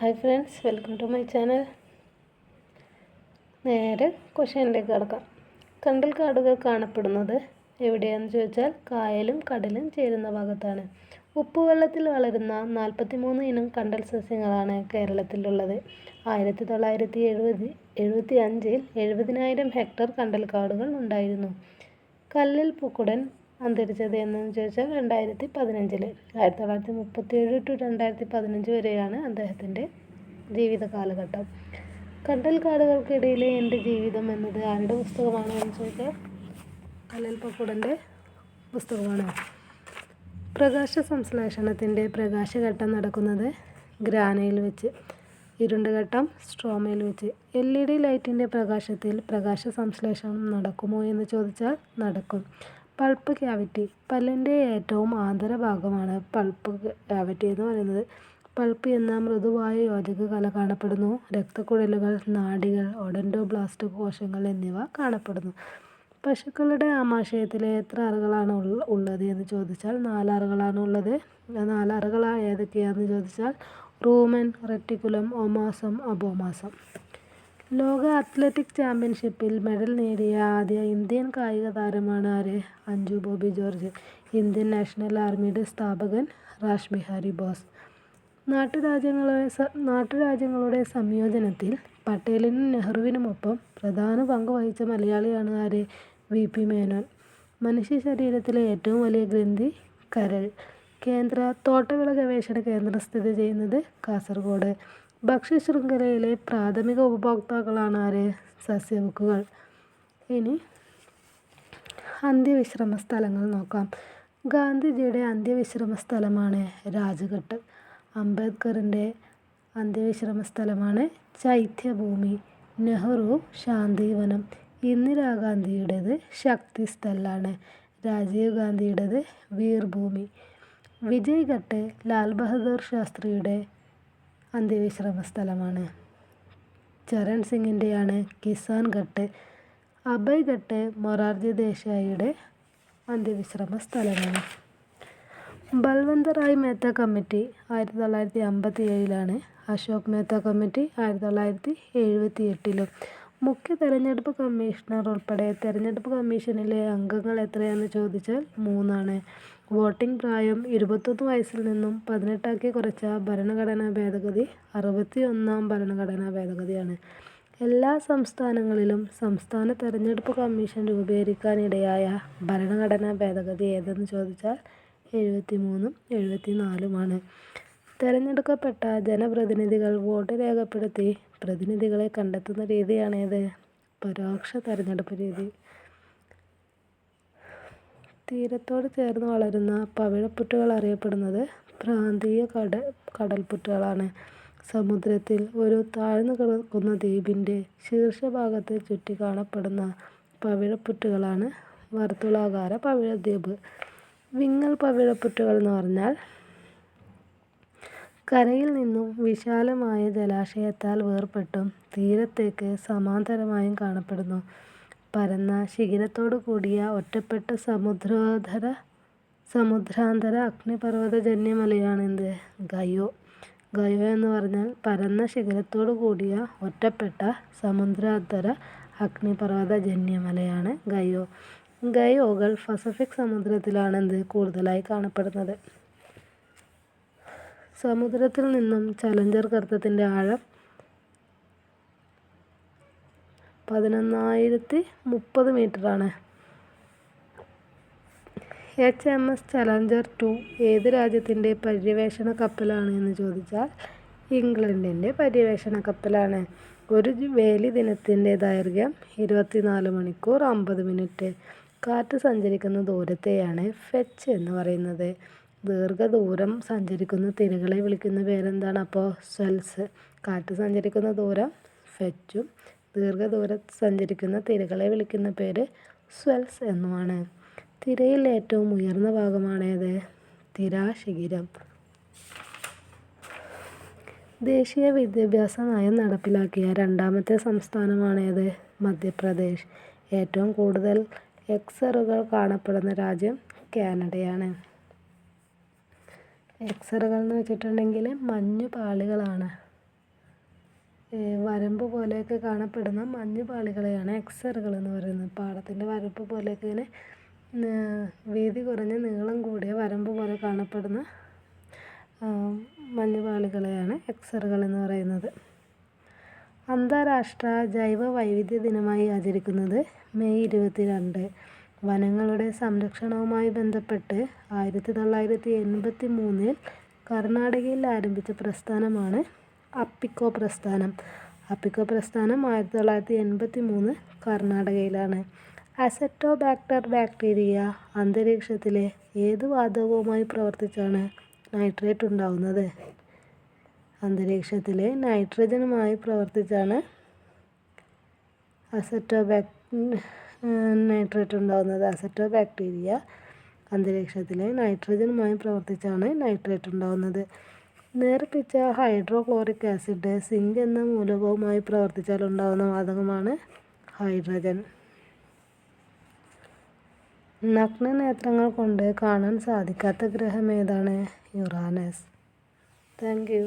Hi friends, welcome to my channel. നേരെ ക്വസ്റ്റ്യനിലേക്ക് കടക്കാം. കണ്ടൽക്കാടുകൾ കാണപ്പെടുന്നത് എവിടെയാണെന്ന് ചോദിച്ചാൽ കായലും കടലും ചേരുന്ന ഭാഗത്താണ്. ഉപ്പുവെള്ളത്തിൽ വളരുന്ന 43 ഇനം കണ്ടൽ സസ്യങ്ങളാണ് കേരളത്തിലുള്ളത്. 1975 70,000 ഹെക്ടർ കണ്ടൽക്കാടുകൾ ഉണ്ടായിരുന്നു. കല്ലിൽ പൂക്കുടൻ അന്തരിച്ചത് എന്നു ചോദിച്ചാൽ 2015. 1937 to 2015 വരെയാണ് അദ്ദേഹത്തിൻ്റെ ജീവിത കാലഘട്ടം. കണ്ടൽക്കാടുകൾക്കിടയിലെ എൻ്റെ ജീവിതം എന്നത് ആരുടെ പുസ്തകമാണ് എന്ന് ചോദിച്ചാൽ കല്ലിൽ പൂക്കുടൻ്റെ പുസ്തകമാണ്. പ്രകാശ സംശ്ലേഷണത്തിൻ്റെ പ്രകാശഘട്ടം നടക്കുന്നത് ഗ്രാനയിൽ വെച്ച്, ഇരുണ്ട ഘട്ടം സ്ട്രോമയിൽ വെച്ച്. LED ലൈറ്റിൻ്റെ പ്രകാശത്തിൽ പ്രകാശ സംശ്ലേഷണം നടക്കുമോ എന്ന് ചോദിച്ചാൽ നടക്കും. പൾപ്പ് ക്യാവിറ്റി പല്ലിൻ്റെ ഏറ്റവും ആന്തരഭാഗമാണ് പൾപ്പ് ക്യാവിറ്റി എന്ന് പറയുന്നത്. പൾപ്പ് എന്ന മൃദുവായ യോജക കല കാണപ്പെടുന്നു. രക്തക്കുഴലുകൾ, നാഡികൾ, ഒഡൻഡോബ്ലാസ്റ്റ് കോശങ്ങൾ എന്നിവ കാണപ്പെടുന്നു. പശുക്കളുടെ ആമാശയത്തിൽ എത്ര അറകളാണ് ഉള്ളത് എന്ന് ചോദിച്ചാൽ 4 അറകളാണ് ഉള്ളത്. 4 അറകൾ ഏതൊക്കെയാണെന്ന് ചോദിച്ചാൽ റൂമൻ, റെറ്റിക്കുലം, ഒമാസം, അബോമാസം. ലോക അത്ലറ്റിക് ചാമ്പ്യൻഷിപ്പിൽ മെഡൽ നേടിയ ആദ്യ ഇന്ത്യൻ കായിക താരമാണ് ആര്? Anju Bobby George. Indian national ആർമിയുടെ സ്ഥാപകൻ റാഷ് ബിഹാരി ബോസ്. നാട്ടുരാജ്യങ്ങളുടെ സംയോജനത്തിൽ പട്ടേലിനും നെഹ്റുവിനുമൊപ്പം പ്രധാന പങ്ക് വഹിച്ച മലയാളിയാണ് ആര്? VP മേനോൻ. മനുഷ്യ ശരീരത്തിലെ ഏറ്റവും വലിയ ഗ്രന്ഥി കരൾ. കേന്ദ്ര തോട്ടവിള ഗവേഷണ കേന്ദ്രം സ്ഥിതി ചെയ്യുന്നത് കാസർഗോഡ്. ഭക്ഷ്യശൃംഖലയിലെ പ്രാഥമിക ഉപഭോക്താക്കളാണ് ആര്? സസ്യബുക്കുകൾ. ഇനി അന്ത്യവിശ്രമ സ്ഥലങ്ങൾ നോക്കാം. ഗാന്ധിജിയുടെ അന്ത്യവിശ്രമ സ്ഥലമാണ് രാജ്ഘട്ട്. അംബേദ്കറിൻ്റെ അന്ത്യവിശ്രമ സ്ഥലമാണ് ചൈത്യഭൂമി. നെഹ്റു ശാന്തിവനം. ഇന്ദിരാഗാന്ധിയുടേത് ശക്തിസ്ഥലാണ്. രാജീവ് ഗാന്ധിയുടേത് വീർഭൂമി. വിജയ് ഘട്ട് ലാൽ ബഹദൂർ ശാസ്ത്രിയുടെ അന്ത്യവിശ്രമ സ്ഥലമാണ്. ചരൺ സിംഗിൻ്റെയാണ് കിസാൻ ഘട്ട്. അഭയ് ഘട്ട് മൊറാർജി ദേശായിയുടെ അന്ത്യവിശ്രമ സ്ഥലമാണ്. Balwant Rai Mehta committee 1957 Ashok Mehta committee 1978. മുഖ്യ തെരഞ്ഞെടുപ്പ് കമ്മീഷണർ ഉൾപ്പെടെ തെരഞ്ഞെടുപ്പ് കമ്മീഷനിലെ അംഗങ്ങൾ എത്രയാണെന്ന് ചോദിച്ചാൽ 3. വോട്ടിംഗ് പ്രായം 21 വയസ്സിൽ നിന്നും 18 കുറച്ച ഭരണഘടനാ ഭേദഗതി 61-ാം ഭരണഘടനാ ഭേദഗതിയാണ്. എല്ലാ സംസ്ഥാനങ്ങളിലും സംസ്ഥാന തെരഞ്ഞെടുപ്പ് കമ്മീഷൻ രൂപീകരിക്കാനിടയായ ഭരണഘടനാ ഭേദഗതി ഏതെന്ന് ചോദിച്ചാൽ 73-ഉം 74-ഉമാണ്. തെരഞ്ഞെടുക്കപ്പെട്ട ജനപ്രതിനിധികൾ വോട്ട് രേഖപ്പെടുത്തി പ്രതിനിധികളെ കണ്ടെത്തുന്ന രീതിയാണേത്? പരോക്ഷ തെരഞ്ഞെടുപ്പ് രീതി. തീരത്തോട് ചേർന്ന് വളരുന്ന പവിഴപ്പുറ്റുകൾ അറിയപ്പെടുന്നത് പ്രാന്തീയ കടൽപ്പുറ്റുകളാണ്. സമുദ്രത്തിൽ ഒരു താഴ്ന്നു കിടക്കുന്ന ദ്വീപിൻ്റെ ശീർഷഭാഗത്തെ ചുറ്റി കാണപ്പെടുന്ന പവിഴപ്പുറ്റുകളാണ് വർത്തുളാകാര പവിഴദ്വീപ്. വിങ്ങൽ പവിഴപ്പുറ്റുകൾ എന്ന് പറഞ്ഞാൽ കരയിൽ നിന്നും വിശാലമായ ജലാശയത്താൽ വേർപെട്ടും തീരത്തേക്ക് സമാന്തരമായും കാണപ്പെടുന്നു. പരന്ന ശിഖരത്തോടു കൂടിയ ഒറ്റപ്പെട്ട സമുദ്രാന്തര അഗ്നിപർവ്വതജന്യമലയാണ് എന്ത്? ഗയോ. ഗയോ എന്ന് പറഞ്ഞാൽ പരന്ന ശിഖരത്തോടു കൂടിയ ഒറ്റപ്പെട്ട സമുദ്രാന്തര അഗ്നിപർവ്വതജന്യമലയാണ് ഗയോ. ഗയോകൾ പസഫിക് സമുദ്രത്തിലാണ് കൂടുതലായി കാണപ്പെടുന്നത്. സമുദ്രത്തിൽ നിന്നും ചലഞ്ചർ ഗർത്തത്തിൻ്റെ ആഴം 11,030 മീറ്ററാണ്. HMS ചലഞ്ചർ 2 ഏത് രാജ്യത്തിൻ്റെ പര്യവേഷണ കപ്പലാണ് എന്ന് ചോദിച്ചാൽ ഇംഗ്ലണ്ടിൻ്റെ പര്യവേഷണ കപ്പലാണ്. ഒരു വേലി ദിനത്തിൻ്റെ ദൈർഘ്യം 24 മണിക്കൂർ 50 മിനിറ്റ്. കാറ്റ് സഞ്ചരിക്കുന്ന ദൂരത്തെയാണ് ഫെച്ച് എന്ന് പറയുന്നത്. ദീർഘദൂരം സഞ്ചരിക്കുന്ന തിരകളെ വിളിക്കുന്ന പേരെന്താണ് അപ്പോൾ? സ്വെൽസ്. കാറ്റ് സഞ്ചരിക്കുന്ന ദൂരം ഫെച്ചും ദീർഘദൂരം സഞ്ചരിക്കുന്ന തിരകളെ വിളിക്കുന്ന പേര് സ്വെൽസ് എന്നുമാണ്. തിരയിൽ ഏറ്റവും ഉയർന്ന ഭാഗമാണേത്? തിരാശിഖിരം. ദേശീയ വിദ്യാഭ്യാസ നയം നടപ്പിലാക്കിയ 2ാമത്തെ സംസ്ഥാനമാണേത്? മധ്യപ്രദേശ്. ഏറ്റവും കൂടുതൽ എക്സറുകൾ കാണപ്പെടുന്ന രാജ്യം കാനഡയാണ്. എക്സറുകൾ എന്ന് വെച്ചിട്ടുണ്ടെങ്കിൽ മഞ്ഞുപാളികളാണ്. വരമ്പ് പോലെയൊക്കെ കാണപ്പെടുന്ന മഞ്ഞുപാളികളെയാണ് എക്സറുകൾ എന്ന് പറയുന്നത്. പാടത്തിൻ്റെ വരമ്പ് പോലെയൊക്കെ ഇങ്ങനെ വീതി കുറഞ്ഞ നീളം കൂടിയ വരമ്പ് പോലെ കാണപ്പെടുന്ന മഞ്ഞുപാളികളെയാണ് എക്സറുകൾ എന്ന് പറയുന്നത്. അന്താരാഷ്ട്ര ജൈവ വൈവിധ്യ ദിനമായി ആചരിക്കുന്നത് മെയ് 22. വനങ്ങളുടെ സംരക്ഷണവുമായി ബന്ധപ്പെട്ട് 1983 കർണാടകയിൽ ആരംഭിച്ച പ്രസ്ഥാനമാണ് അപ്പിക്കോ പ്രസ്ഥാനം. അപ്പിക്കോ പ്രസ്ഥാനം 1983 കർണാടകയിലാണ്. അസറ്റോബാക്ടർ ബാക്ടീരിയ അന്തരീക്ഷത്തിലെ ഏത് വാതകവുമായി പ്രവർത്തിച്ചാണ് നൈട്രേറ്റ് ഉണ്ടാവുന്നത്? അന്തരീക്ഷത്തിലെ നൈട്രജനുമായി പ്രവർത്തിച്ചാണ് നൈട്രേറ്റ് ഉണ്ടാകുന്നത്. അസറ്റോബാക്ടീരിയ അന്തരീക്ഷത്തിലെ നൈട്രജനുമായി പ്രവർത്തിച്ചാണ് നൈട്രേറ്റ് ഉണ്ടാകുന്നത്. നേർപ്പിച്ച ഹൈഡ്രോക്ലോറിക് ആസിഡ് സിങ്ക് എന്ന മൂലകവുമായി പ്രവർത്തിച്ചാൽ ഉണ്ടാകുന്ന വാതകമാണ് ഹൈഡ്രജൻ. നഗ്നനേത്രങ്ങൾ കൊണ്ട് കാണാൻ സാധിക്കാത്ത ഗ്രഹം ഏതാണ്? യുറാനസ്. Thank you.